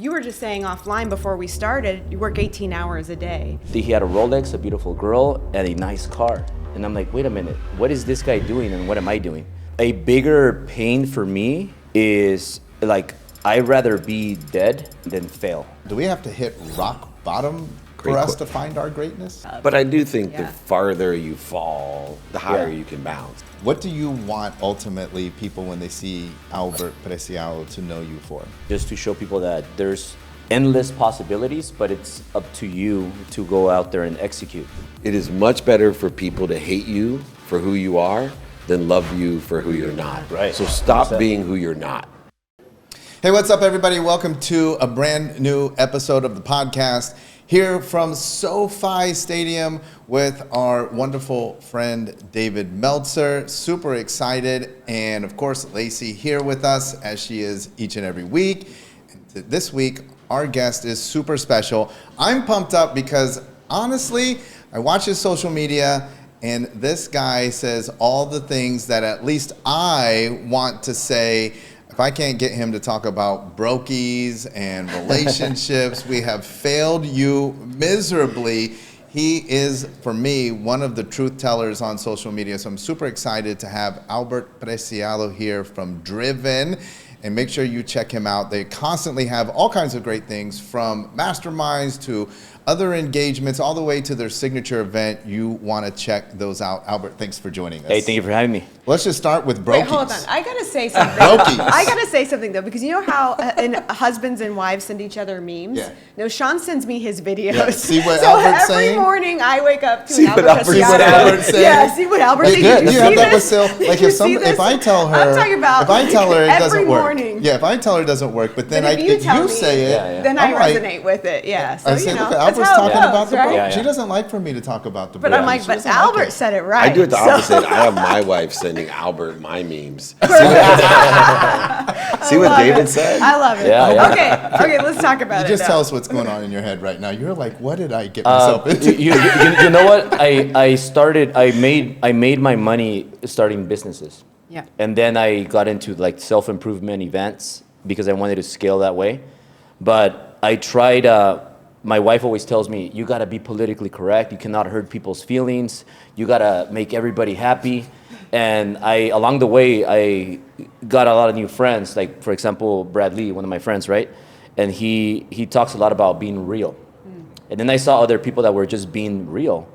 You were just saying offline before we started, you work 18 hours a day. He had a Rolex, a beautiful girl, and a nice car. And I'm like, wait a minute, what is this guy doing and what am I doing? A bigger pain for me is like, I'd rather be dead than fail. Do we have to hit rock bottom for us to find our greatness? But I do think the farther you fall, the higher you can bounce. What do you want ultimately people when they see Albert Preciado to know you for? Just to show people that there's endless possibilities, but it's up to you to go out there and execute. It is much better for people to hate you for who you are than love you for who you're not. Right. So stop being who you're not. Hey, what's up, everybody? Welcome to a brand new episode of the podcast here from SoFi Stadium with our wonderful friend David Meltzer. Super excited. And of course, Lacey here with us as she is each and every week. And this week, our guest is super special. I'm pumped up because honestly, I watch his social media and this guy says all the things that at least I want to say. If I can't get him to talk about brokies and relationships, we have failed you miserably. He is, for me, one of the truth tellers on social media. So I'm super excited to have Albert Preciado here from Driven. And make sure you check him out. They constantly have all kinds of great things, from masterminds to other engagements, all the way to their signature event. You want to check those out. Albert, thanks for joining us. Hey, thank you for having me. Let's just start with brokies. Wait, hold on. I gotta say something. Brokies. I gotta say something though, because you know how husbands and wives send each other memes? Yeah. No, Sean sends me his videos. Yeah. See what so Albert's every saying? morning I wake up to See an what Albert Albert's Preciado. See what Albert's saying? Yeah, see what Albert's Like, saying. you have that with Sil. Did Like you see this? if I tell her, I'm talking about if I tell her it every doesn't work. morning. Yeah, if I tell her it doesn't work, but then But if you say it, then I'm I like, resonate with it. Yeah. So I say, you know, look, that's Albert's how it talking goes, about the right? broke. Yeah, yeah. She doesn't like for me to talk about the But broke. I'm like, She but doesn't like Albert it. said it right. I do it the so- opposite. I have my wife sending Albert my memes. See what love David it. said? I love it. Yeah, yeah. Okay, let's talk about You it. just now. tell us what's going on in your head right now. You're like, what did I get myself into? You know what? I made my money starting businesses. Yeah. And then I got into like self-improvement events because I wanted to scale that way. But I tried, my wife always tells me, you gotta be politically correct. You cannot hurt people's feelings. You gotta make everybody happy. And along the way, I got a lot of new friends. Like, for example, Brad Lee, one of my friends, right? And he talks a lot about being real. And then I saw other people that were just being real.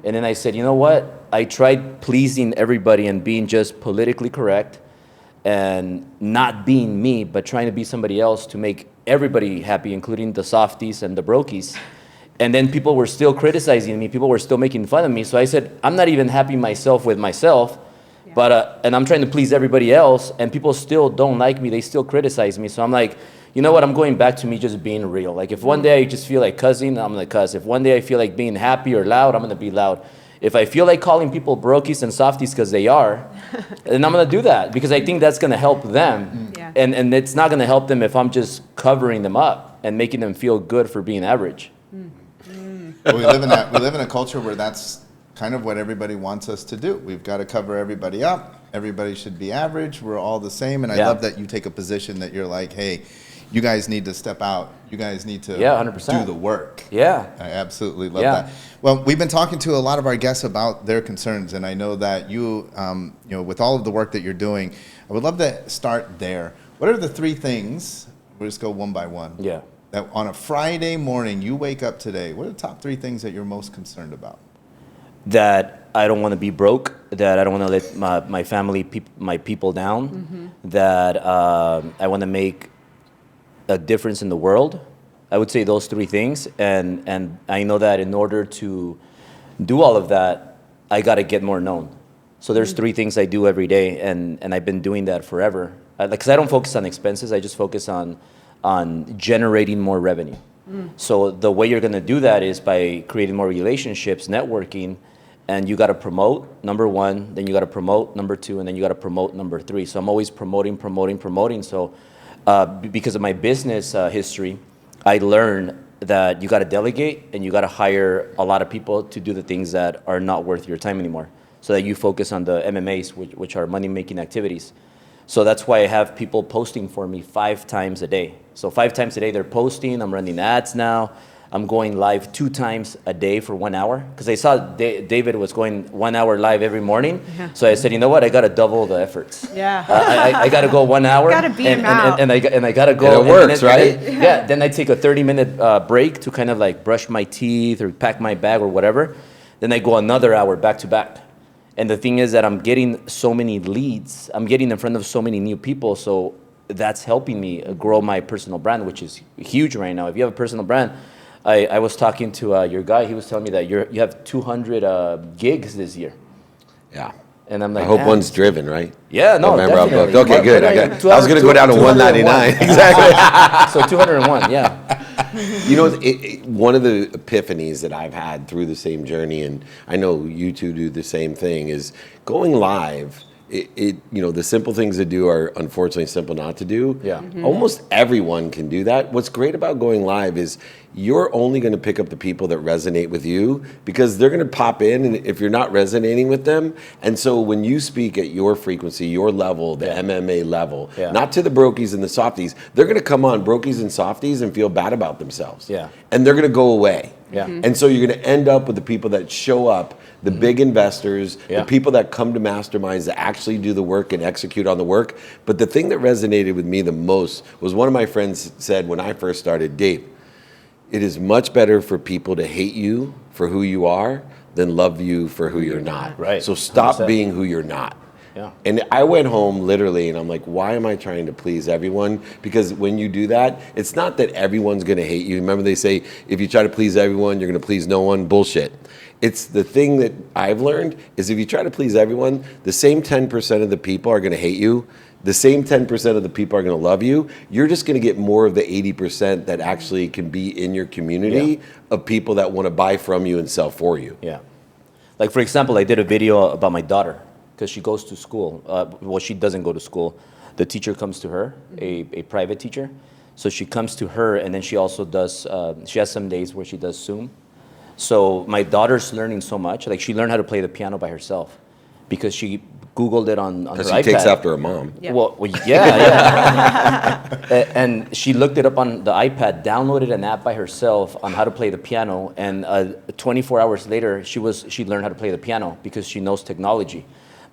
And then I said, you know what? I tried pleasing everybody and being just politically correct and not being me, but trying to be somebody else to make everybody happy, including the softies and the brokies. And then people were still criticizing me. People were still making fun of me. So I said, I'm not even happy myself with myself, but and I'm trying to please everybody else, and people still don't like me. They still criticize me. So I'm like, you know what? I'm going back to me just being real. Like if one day I just feel like cussing, I'm gonna cuss. If one day I feel like being happy or loud, I'm gonna be loud. If I feel like calling people brokies and softies because they are, then I'm gonna do that because I think that's gonna help them. Yeah. And it's not gonna help them if I'm just covering them up and making them feel good for being average. We live in a culture where that's kind of what everybody wants us to do. We've got to cover everybody up. Everybody should be average. We're all the same. And I love that you take a position that you're like, hey, you guys need to step out. You guys need to 100%. do the work. Yeah. I absolutely love that. Well, we've been talking to a lot of our guests about their concerns, and I know that you know, with all of the work that you're doing, I would love to start there. What are the three things? We'll just go one by one. Yeah. That on a Friday morning, you wake up today. What are the top three things that you're most concerned about? That I don't want to be broke, that I don't want to let my family, my people down, that I want to make a difference in the world. I would say those three things, and I know that in order to do all of that, I got to get more known. So there's three things I do every day, and I've been doing that forever. Because I don't focus on expenses, I just focus on generating more revenue. So the way you're going to do that is by creating more relationships, networking, and you got to promote number one, then you got to promote number two, and then you got to promote number three. So I'm always promoting. So because of my business history, I learned that you got to delegate and you got to hire a lot of people to do the things that are not worth your time anymore, so that you focus on the MMAs, which are money-making activities. So that's why I have people posting for me 5 times a day. So 5 times a day they're posting. I'm running ads now. I'm going live 2 times a day for 1 hour because I saw David was going 1 hour live every morning. Yeah. So I said, you know what? I got to double the efforts. Yeah. I got to go 1 hour. Gotta beat him out. And I got to go. And it works, right? Yeah. Then I take a 30-minute break to kind of like brush my teeth or pack my bag or whatever. Then I go another hour back to back. And the thing is that I'm getting so many leads. I'm getting in front of so many new people. So that's helping me grow my personal brand, which is huge right now. If you have a personal brand, I was talking to your guy. He was telling me that you have 200 gigs this year. Yeah. And I'm like, I hope man, one's driven, right? Yeah, no, November, definitely. okay, good. I was going to go down to 199. So 201, yeah. You know, one of the epiphanies that I've had through the same journey, and I know you two do the same thing, is going live. You know, the simple things to do are unfortunately simple not to do. Yeah. Almost everyone can do that. What's great about going live is you're only going to pick up the people that resonate with you because they're going to pop in and if you're not resonating with them. And so when you speak at your frequency, your level, the MMA level, not to the brokies and the softies, they're going to come on brokies and softies and feel bad about themselves. Yeah. And they're going to go away. Yeah. And so you're going to end up with the people that show up, the big investors, the people that come to masterminds that actually do the work and execute on the work. But the thing that resonated with me the most was one of my friends said when I first started, Dave, it is much better for people to hate you for who you are than love you for who you're not. Right. So stop 100%. being who you're not. Yeah. And I went home literally and I'm like, why am I trying to please everyone? Because when you do that, it's not that everyone's going to hate you. Remember they say, if you try to please everyone, you're going to please no one. Bullshit. It's the thing that I've learned is if you try to please everyone, the same 10% of the people are going to hate you. The same 10% of the people are going to love you. You're just going to get more of the 80% that actually can be in your community of people that want to buy from you and sell for you. Yeah. Like, for example, I did a video about my daughter because she goes to school. Well, she doesn't go to school. The teacher comes to her, a private teacher. So she comes to her, and then she also does, she has some days where she does Zoom. So my daughter's learning so much. Like, she learned how to play the piano by herself because she Googled it on her iPad. Because she takes after her mom. Yeah. Well, yeah. And she looked it up on the iPad, downloaded an app by herself on how to play the piano, and 24 hours later, she learned how to play the piano because she knows technology.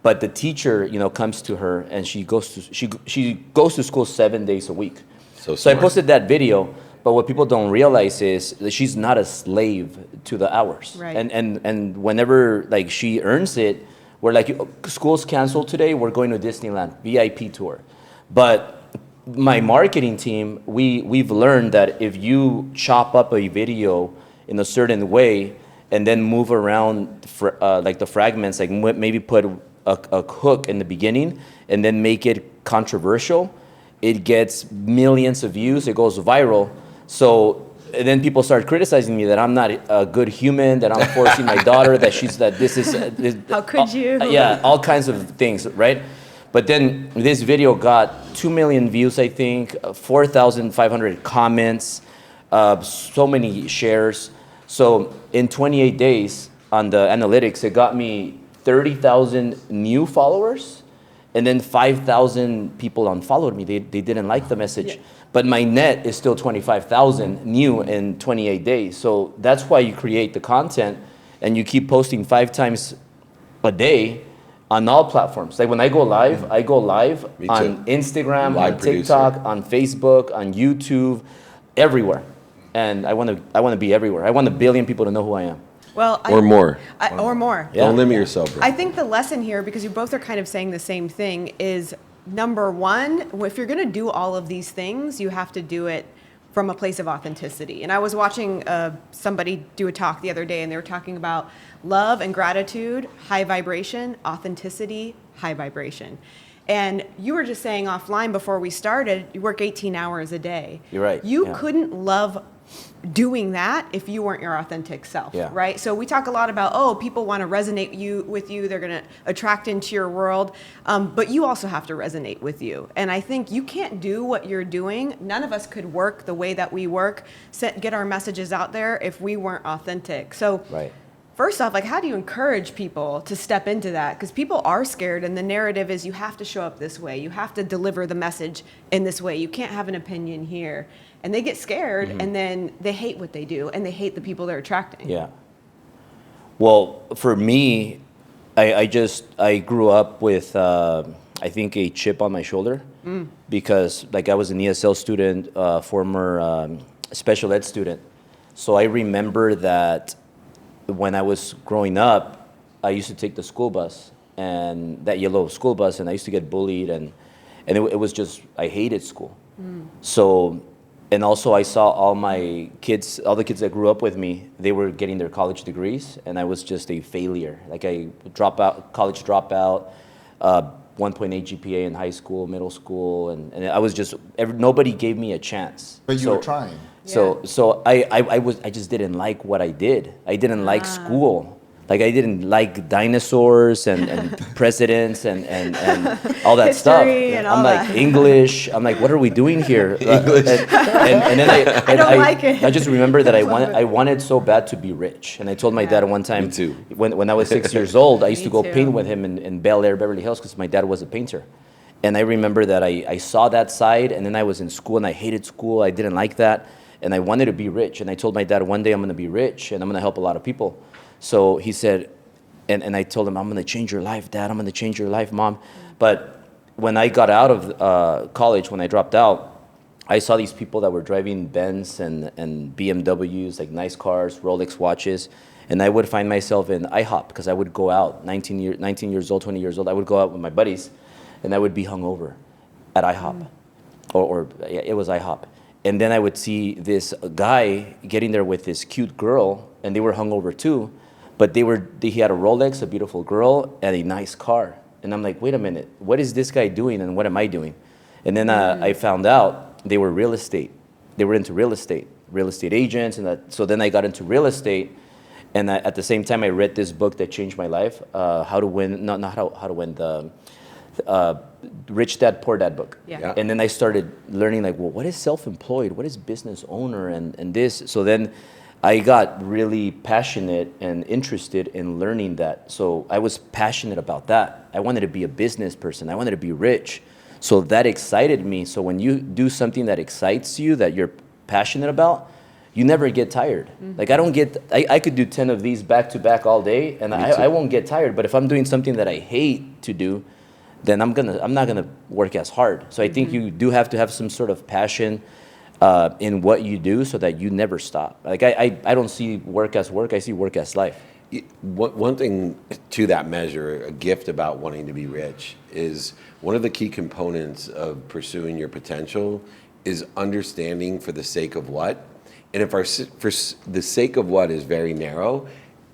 But the teacher, you know, comes to her, and she goes to school 7 days a week. So I posted that video. But what people don't realize is that she's not a slave to the hours. Right. And whenever like she earns it, we're like, school's canceled today, we're going to Disneyland, VIP tour. But my marketing team, we've learned that if you chop up a video in a certain way and then move around like the fragments, like maybe put a hook in the beginning and then make it controversial, it gets millions of views, it goes viral. So and then people start criticizing me that I'm not a good human, that I'm forcing my daughter, that this is... How could you? Yeah, all kinds of things, right? But then this video got 2 million views, I think, 4,500 comments, so many shares. So in 28 days on the analytics, it got me 30,000 new followers, and then 5,000 people unfollowed me. They didn't like the message. Yeah. But my net is still 25,000 new in 28 days. So that's why you create the content and you keep posting 5 times a day on all platforms. Like when I go live on Instagram, on TikTok, on Facebook, on YouTube, everywhere. And I want to be everywhere. I want 1 billion people to know who I am. Well, or more. Or more. Yeah. Don't limit yourself, bro. I think the lesson here, because you both are kind of saying the same thing, is number one, if you're going to do all of these things, you have to do it from a place of authenticity. And I was watching somebody do a talk the other day, and they were talking about love and gratitude, high vibration, authenticity, high vibration. And you were just saying offline before we started, you work 18 hours a day. You're right. You couldn't love doing that if you weren't your authentic self, right? So we talk a lot about, people want to resonate with you, they're going to attract into your world, but you also have to resonate with you. And I think you can't do what you're doing. None of us could work the way that we work, get our messages out there if we weren't authentic. So first off, like, how do you encourage people to step into that? Because people are scared, and the narrative is you have to show up this way. You have to deliver the message in this way. You can't have an opinion here. And they get scared, and then they hate what they do, and they hate the people they're attracting. Yeah. Well, for me, I grew up with, I think, a chip on my shoulder because, like, I was an ESL student, former special ed student. So I remember that when I was growing up, I used to take the school bus, and that yellow school bus, and I used to get bullied, and it was just, I hated school. So, and also I saw all my kids, all the kids that grew up with me, they were getting their college degrees, and I was just a failure. Like, I college dropout, 1.8 GPA in high school, middle school, and I was just, nobody gave me a chance. But you were trying. So I just didn't like what I did. I didn't like school. Like, I didn't like dinosaurs and presidents and all that stuff. And all I'm like, that. English. I'm like, what are we doing here? English. And then I don't like it. I just remember that I wanted so bad to be rich. And I told my dad one time, Me too. when I was 6 years old, I used Me to go too. paint with him in Bel Air, Beverly Hills, because my dad was a painter. And I remember that I saw that side, and then I was in school, and I hated school. I didn't like that. And I wanted to be rich. And I told my dad, one day I'm going to be rich, and I'm going to help a lot of people. So he said, and I told him, I'm going to change your life, Dad. I'm going to change your life, Mom. But when I got out of college, when I dropped out, I saw these people that were driving Benz and BMWs, like nice cars, Rolex watches. And I would find myself in IHOP because I would go out, 19 years old, 20 years old. I would go out with my buddies, and I would be hungover at IHOP. Yeah, it was IHOP. And then I would see this guy getting there with this cute girl, and they were hungover too. But he had a Rolex, a beautiful girl, and a nice car. And I'm like, wait a minute, what is this guy doing and what am I doing? And then I found out they were real estate. They were into real estate agents. So then I got into real estate. And at the same time, I read this book that changed my life, How to Win, not How to Win, the Rich Dad, Poor Dad book. Yeah. And then I started learning, like, well, what is self-employed? What is business owner and this? So then I got really passionate and interested in learning that. So I was passionate about that. I wanted to be a business person. I wanted to be rich. So that excited me. So when you do something that excites you, that you're passionate about, you never get tired. Like, I could do 10 of these back to back all day, and I won't get tired. But if I'm doing something that I hate to do, then I'm not gonna work as hard. So I think you do have to have some sort of passion in what you do, so that you never stop. Like, I don't see work as work. I see work as life. One thing to that measure, a gift about wanting to be rich, is one of the key components of pursuing your potential is understanding for the sake of what. And if for the sake of what is very narrow,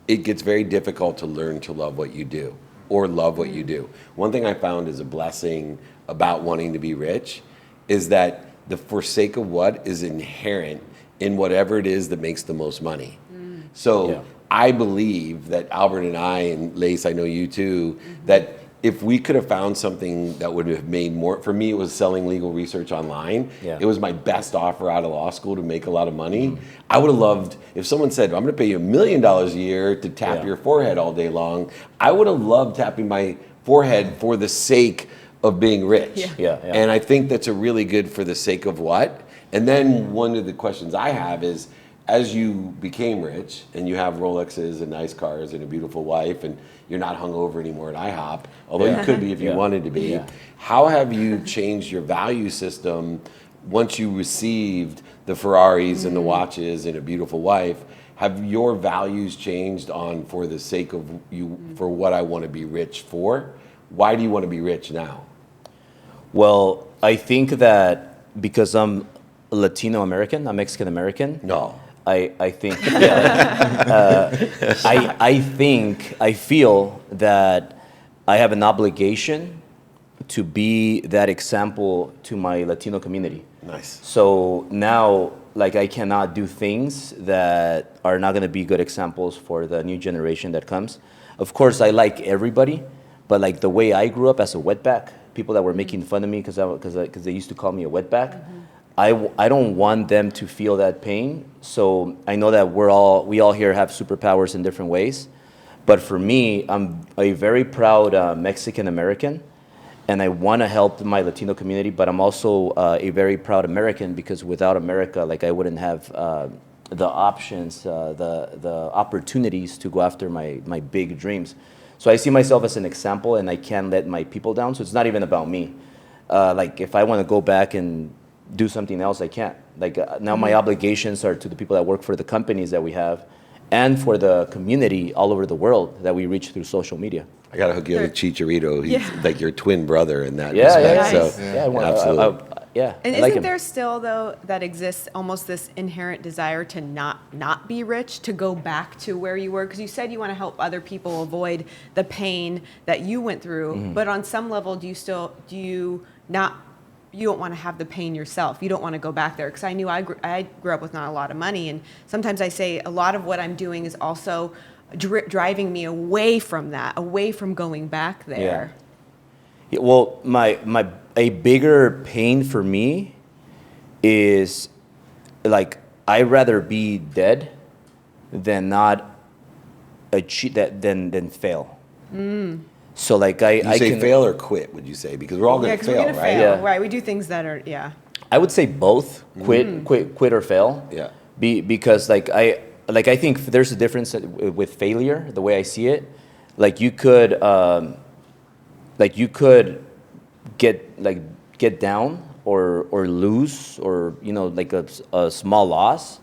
it gets very difficult to learn to love what you do or love what you do. One thing I found is a blessing about wanting to be rich is that the for sake of what is inherent in whatever it is that makes the most money. So Yeah. I believe that Albert and I, and Lace, I know you too, that if we could have found something that would have made more, for me it was selling legal research online. Yeah. It was my best offer out of law school to make a lot of money. I would have loved, if someone said, I'm gonna pay you $1 million a year to tap Yeah. your forehead all day long, I would have loved tapping my forehead for the sake of being rich. Yeah. And I think that's a really good for the sake of what. And then one of the questions I have is, as you became rich and you have Rolexes and nice cars and a beautiful wife and you're not hungover anymore at IHOP, although you could be if you Yeah. wanted to be, Yeah. how have you changed your value system once you received the Ferraris and the watches and a beautiful wife? Have your values changed on for the sake of you, for what I want to be rich for? Why do you want to be rich now? Well, I think that because I'm Latino American, I'm Mexican American. No. I think, I feel that I have an obligation to be that example to my Latino community. Nice. So now, like, I cannot do things that are not going to be good examples for the new generation that comes. Of course, I like everybody, but like the way I grew up as a wetback, people that were making fun of me because they used to call me a wetback. I don't want them to feel that pain. So I know that we all here have superpowers in different ways. But for me, I'm a very proud Mexican American, and I want to help my Latino community. But I'm also a very proud American, because without America, like, I wouldn't have the options, the opportunities to go after my big dreams. So I see myself as an example, and I can't let my people down. So it's not even about me. Like, if I want to go back and do something else, I can't. Like, now my obligations are to the people that work for the companies that we have, and for the community all over the world that we reach through social media. I gotta hook you up with Chicharito. He's Yeah. like your twin brother in that Yeah, respect. Nice. So absolutely. Yeah, And I like isn't him. there still, though, that exists almost this inherent desire to not be rich, to go back to where you were? Because you said you want to help other people avoid the pain that you went through, but on some level, do you don't want to have the pain yourself? You don't want to go back there? Because I knew I grew up with not a lot of money, and sometimes I say a lot of what I'm doing is also driving me away from that, away from going back there. Yeah, well, a bigger pain for me is, like, I'd rather be dead than not achieve that than fail. So, like, I you can fail or quit, would you say? Because we're all Yeah, gonna because we're fail, going to right? fail. Yeah. Right, we do things that are, I would say both, quit or fail. Yeah. Because like I think there's a difference with failure, the way I see it. Like, you could get down or lose, or, you know, like a small loss,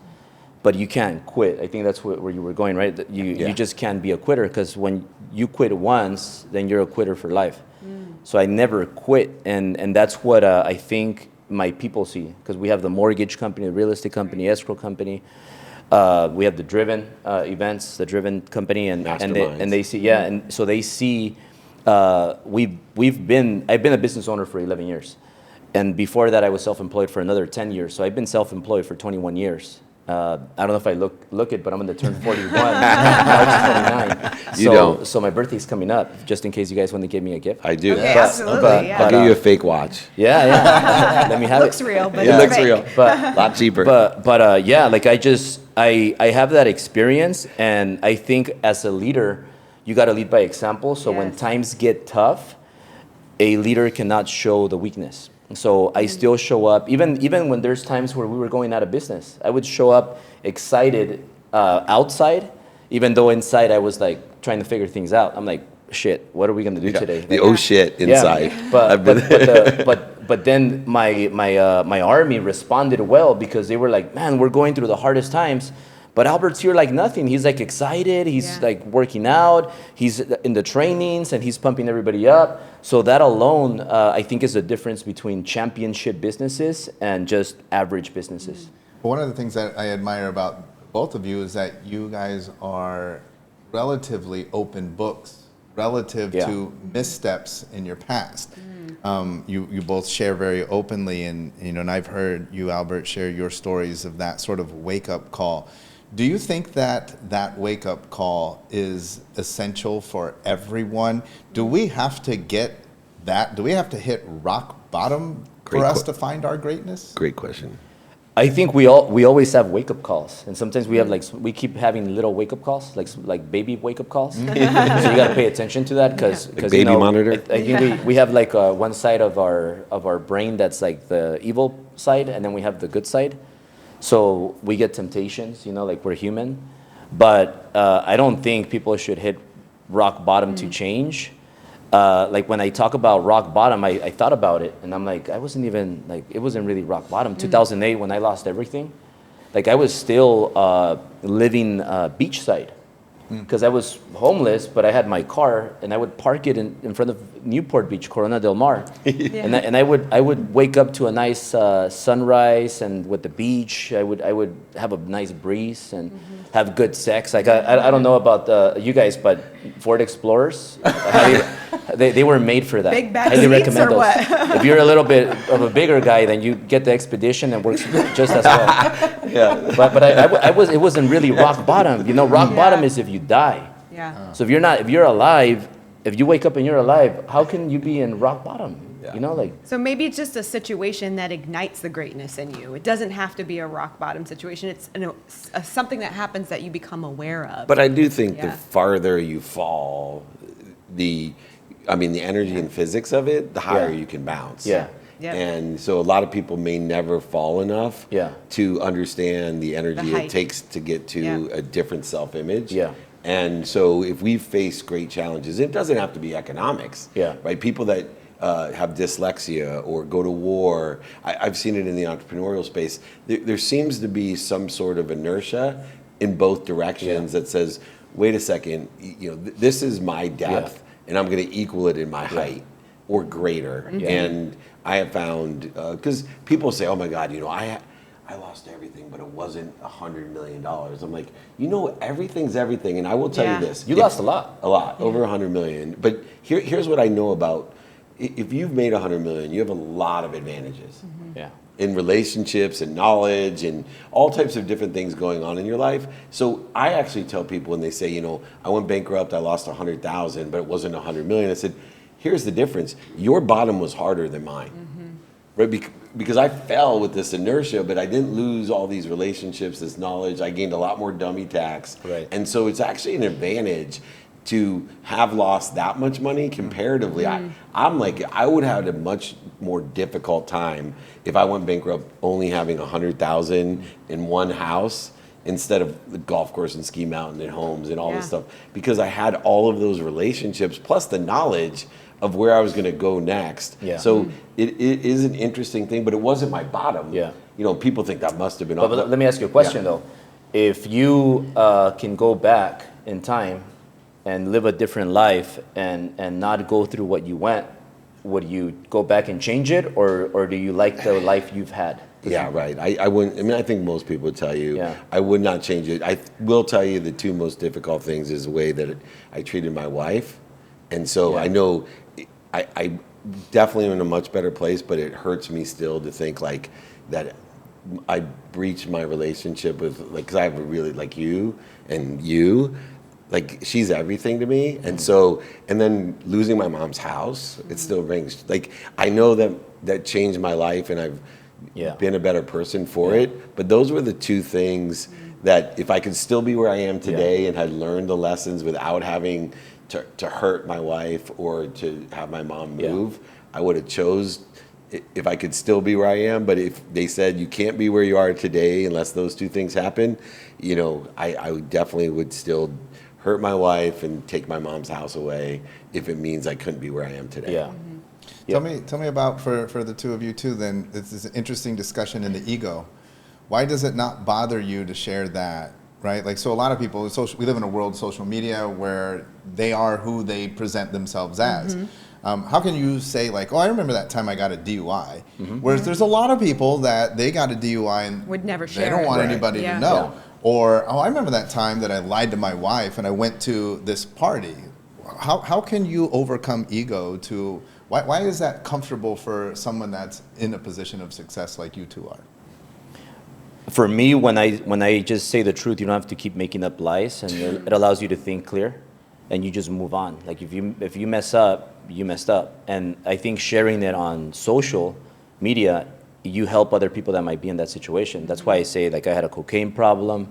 but you can't quit. I think that's where you were going, right? That you just can't be a quitter, because when you quit once, then you're a quitter for life. So I never quit, and that's what I think my people see, because we have the mortgage company, the real estate company, escrow company. We have the Driven events, the Driven company, and they see, and so they see. I've been a business owner for 11 years, and before that I was self-employed for another 10 years. So I've been self-employed for 21 years. I don't know if I look it, but I'm going to turn 41 March 29. You don't. So my birthday's coming up, just in case you guys want to give me a gift. I do. Okay, But- absolutely, but- yeah. I'll give you a fake watch. Yeah. Let me have looks it. real, but It it's looks fake. real. But A lot cheaper. But yeah, like, I have that experience, and I think as a leader, you got to lead by example. So when Yes. times get tough, a leader cannot show the weakness. So I still show up, even when there's times where we were going out of business. I would show up excited outside, even though inside I was like trying to figure things out. I'm like, shit, what are we gonna do today? The oh shit inside. Yeah, but then my army responded well, because they were like, man, we're going through the hardest times, but Albert's here like nothing. He's like excited. He's like working out. He's in the trainings, and he's pumping everybody up. So that alone, I think, is the difference between championship businesses and just average businesses. One of the things that I admire about both of you is that you guys are relatively open books relative to missteps in your past. You both share very openly, and and I've heard you, Albert, share your stories of that sort of wake-up call. Do you think that wake-up call is essential for everyone? Do we have to get that? Do we have to hit rock bottom for us to find our greatness? Great question. I think we always have wake-up calls, and sometimes we have we keep having little wake-up calls, like baby wake-up calls. So you got to pay attention to that, because baby monitor? I think we have like one side of our brain that's like the evil side, and then we have the good side. So we get temptations, like we're human, but I don't think people should hit rock bottom to change. Like, when I talk about rock bottom, I thought about it, and I'm like, I wasn't even, like, it wasn't really rock bottom. 2008, when I lost everything, like, I was still living beachside, because I was homeless, but I had my car, and I would park it in front of Newport Beach, Corona del Mar. And I would wake up to a nice sunrise, and with the beach, I would have a nice breeze and have good sex. Like, I don't know about you guys, but Ford Explorers, they were made for that. Big back Highly seats recommend or those. what? If you're a little bit of a bigger guy, then you get the Expedition, and works just as well. But it wasn't really rock bottom. Rock bottom is if you die. Yeah. So if you're alive, if you wake up and you're alive, how can you be in rock bottom? You know, like, So maybe it's just a situation that ignites the greatness in you. It doesn't have to be a rock bottom situation. It's something that happens that you become aware of. But I do think the Yeah. farther you fall, the energy and physics of it, the higher you can bounce. Yeah. Yeah. And so a lot of people may never fall enough Yeah. to understand the energy height. it takes to get to Yeah. a different self-image. Yeah. And so if we face great challenges, it doesn't have to be economics. Yeah. Right? People that have dyslexia or go to war, I've seen it in the entrepreneurial space. There seems to be some sort of inertia in both directions that says, wait a second, this is my depth and I'm going to equal it in my height or greater. And I have found, because people say, oh my God, I lost everything, but it wasn't $100 million. I'm like, everything's everything. And I will tell you this. you lost a lot. A lot, over 100 million. But here's what I know about, if you've made 100 million, you have a lot of advantages. Yeah. In relationships and knowledge and all types of different things going on in your life. So I actually tell people when they say, I went bankrupt, I lost 100,000, but it wasn't 100 million. I said, here's the difference. Your bottom was harder than mine. Right? Because I fell with this inertia, but I didn't lose all these relationships, this knowledge. I gained a lot more dummy tax. Right. And so it's actually an advantage to have lost that much money comparatively. I'm like, I would have had a much more difficult time if I went bankrupt only having 100,000 in one house instead of the golf course and ski mountain and homes and all this stuff, because I had all of those relationships plus the knowledge of where I was going to go next. Yeah. So it is an interesting thing, but it wasn't my bottom. Yeah. People think that must have been. But let me ask you a question though. If you can go back in time and live a different life and not go through what you went, would you go back and change it, or do you like the life you've had? Yeah, right. I wouldn't. I think most people would tell you. Yeah. I would not change it. I will tell you the two most difficult things is the way that I treated my wife, and so I know I definitely am in a much better place, but it hurts me still to think like that I breached my relationship with, because I have a really, like you, like she's everything to me. And so, and then losing my mom's house, it still rings. Like, I know that changed my life and I've been a better person for it. But those were the two things that if I could still be where I am today and had learned the lessons without having to hurt my wife or to have my mom move, I would have chose if I could still be where I am. But if they said you can't be where you are today unless those two things happen, I definitely would still hurt my wife and take my mom's house away if it means I couldn't be where I am today. Yeah. Tell me about, for the two of you too, then, this is an interesting discussion in the ego. Why does it not bother you to share that, right? Like, so a lot of people, we live in a world of social media where they are who they present themselves as. How can you say like, oh, I remember that time I got a DUI? Whereas there's a lot of people that they got a DUI and Would never share they don't it. want Right. anybody Yeah. to know. Or, oh, I remember that time that I lied to my wife and I went to this party. How can you overcome ego to, why is that comfortable for someone that's in a position of success like you two are? For me, when I just say the truth, you don't have to keep making up lies, and it allows you to think clear, and you just move on. Like if you mess up, you messed up. And I think sharing it on social media, you help other people that might be in that situation. That's why I say, like, I had a cocaine problem,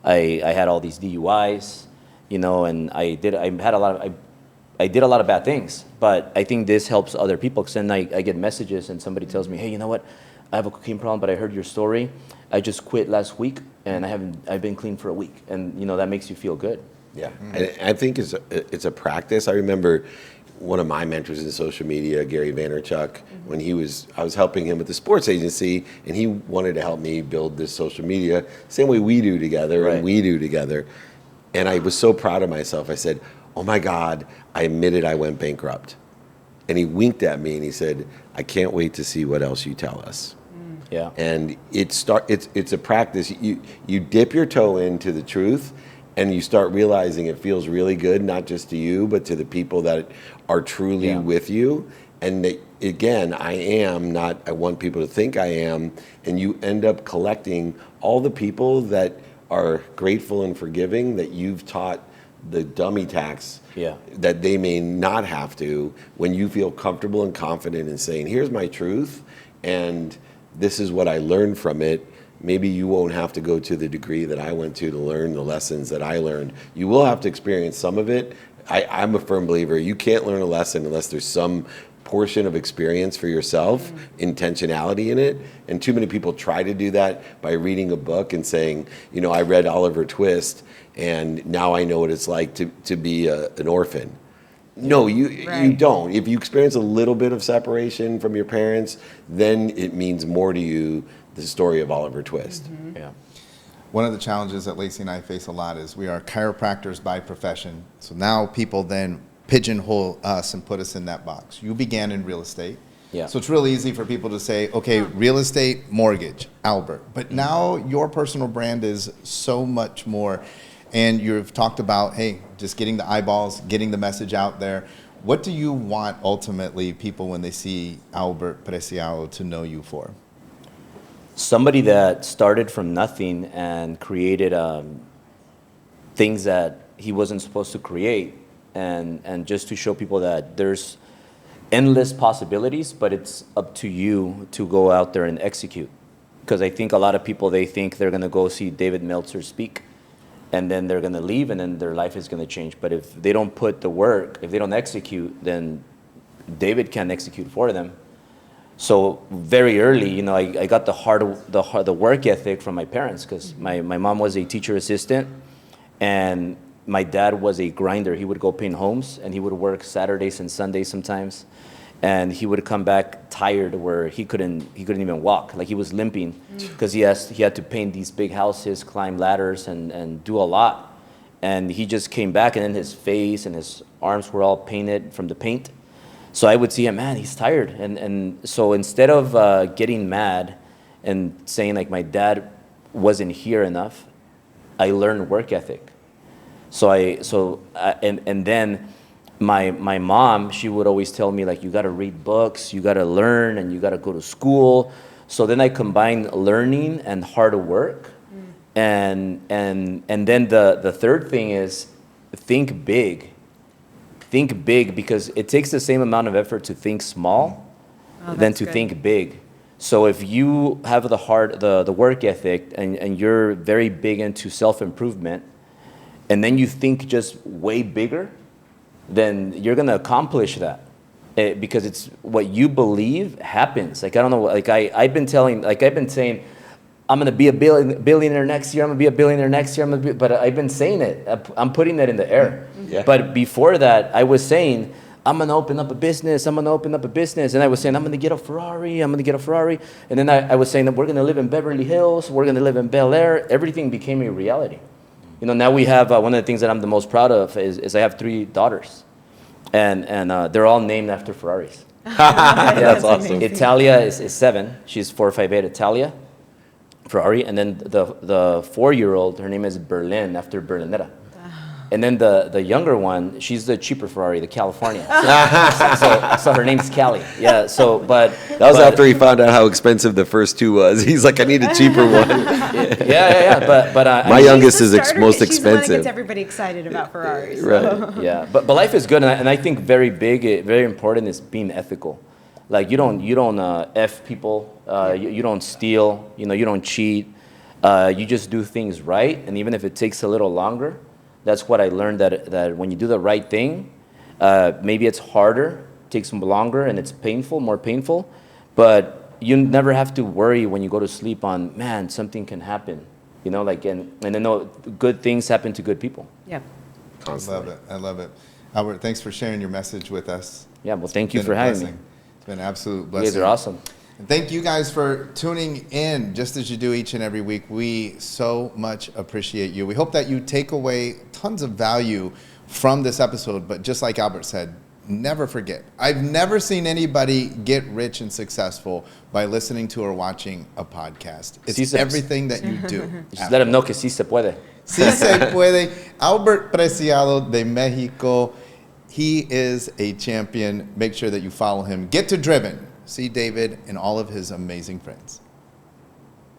I had all these DUIs, and I did a lot of bad things. But I think this helps other people, because then I get messages and somebody tells me, hey, you know what? I have a cocaine problem, but I heard your story. I just quit last week, and I've been clean for a week, and that makes you feel good. Yeah, and I think it's a practice. I remember one of my mentors in social media, Gary Vaynerchuk, when I was helping him with the sports agency, and he wanted to help me build this social media, same way we do together, and we do together. And I was so proud of myself. I said, oh my God, I admitted I went bankrupt. And he winked at me and he said, I can't wait to see what else you tell us. Yeah. And it's a practice. You dip your toe into the truth, and you start realizing it feels really good, not just to you, but to the people that are truly with you. And that, again, I want people to think I am, and you end up collecting all the people that are grateful and forgiving that you've taught the dummy tax Yeah. that they may not have to, when you feel comfortable and confident in saying, here's my truth, and this is what I learned from it. Maybe you won't have to go to the degree that I went to learn the lessons that I learned. You will have to experience some of it. I'm a firm believer, you can't learn a lesson unless there's some portion of experience for yourself, intentionality in it. And too many people try to do that by reading a book and saying, you know, I read Oliver Twist and now I know what it's like to be an orphan. No, you Right. don't. If you experience a little bit of separation from your parents, then it means more to you, the story of Oliver Twist. Yeah. One of the challenges that Lacey and I face a lot is we are chiropractors by profession. So now people then pigeonhole us and put us in that box. You began in real estate. Yeah. So it's really easy for people to say, okay, real estate, mortgage, Albert. But now your personal brand is so much more. And you've talked about, hey, just getting the eyeballs, getting the message out there. What do you want ultimately people when they see Albert Preciado to know you for? Somebody that started from nothing and created things that he wasn't supposed to create, and just to show people that there's endless possibilities, but it's up to you to go out there and execute. Because I think a lot of people, they think they're going to go see David Meltzer speak, and then they're going to leave, and then their life is going to change. But if they don't put the work, if they don't execute, then David can't execute for them. So very early, you know, I got the work ethic from my parents, because my mom was a teacher assistant, and my dad was a grinder. He would go paint homes, and he would work Saturdays and Sundays sometimes, and he would come back tired where he couldn't even walk, like he was limping, because he had to paint these big houses, climb ladders, and do a lot. And he just came back, and then his face and his arms were all painted from the paint. So I would see him, man, he's tired. And so instead of getting mad and saying like my dad wasn't here enough, I learned work ethic. And then my mom, she would always tell me like, you got to read books, you got to learn, and you got to go to school. So then I combined learning and hard work. And then the third thing is think big. Think big, because it takes the same amount of effort to think small than to think big. So if you have the work ethic, and you're very big into self-improvement, and then you think just way bigger, then you're gonna accomplish that. Because it's what you believe happens. Like, I don't know, like I've been saying, I'm gonna be a billionaire next year, I'm gonna be a billionaire next year, but I've been saying it, I'm putting that in the air. Yeah. But before that, I was saying, I'm gonna open up a business, and I was saying, I'm gonna get a Ferrari, and then I was saying that we're gonna live in Beverly Hills, we're gonna live in Bel Air. Everything became a reality. You know, now we have, one of the things that I'm the most proud of is I have 3 daughters, and they're all named after Ferraris. That's awesome. Italia is 7, she's 458 Italia, Ferrari, and then the 4-year-old, her name is Berlin, after Berlinetta. And then the younger one, she's the cheaper Ferrari, the California. So her name's Cali. Yeah. That was after he found out how expensive the first 2 was. He's like, I need a cheaper one. Yeah. But My youngest is She's the most starter. She's the one that expensive. gets everybody excited about Ferraris. Right. yeah. But life is good, and I think very important is being ethical. Like you don't f people. You don't steal. You know, you don't cheat. You just do things right, and even if it takes a little longer. That's what I learned, that when you do the right thing, maybe it's harder, takes longer, and it's more painful, but you never have to worry when you go to sleep on, man, something can happen, you know, like, and I know good things happen to good people. Yeah. I love it. Albert, thanks for sharing your message with us. Yeah, well, thank you It's for been a having me. blessing. It's been an absolute You blessing. guys are awesome. And thank you guys for tuning in, just as you do each and every week. We so much appreciate you. We hope that you take away tons of value from this episode, but just like Albert said, never forget. I've never seen anybody get rich and successful by listening to or watching a podcast. It's everything that you do. Just let them know que sí se puede. Sí se puede. Albert Preciado de Mexico. He is a champion. Make sure that you follow him. Get to Driven. See David and all of his amazing friends.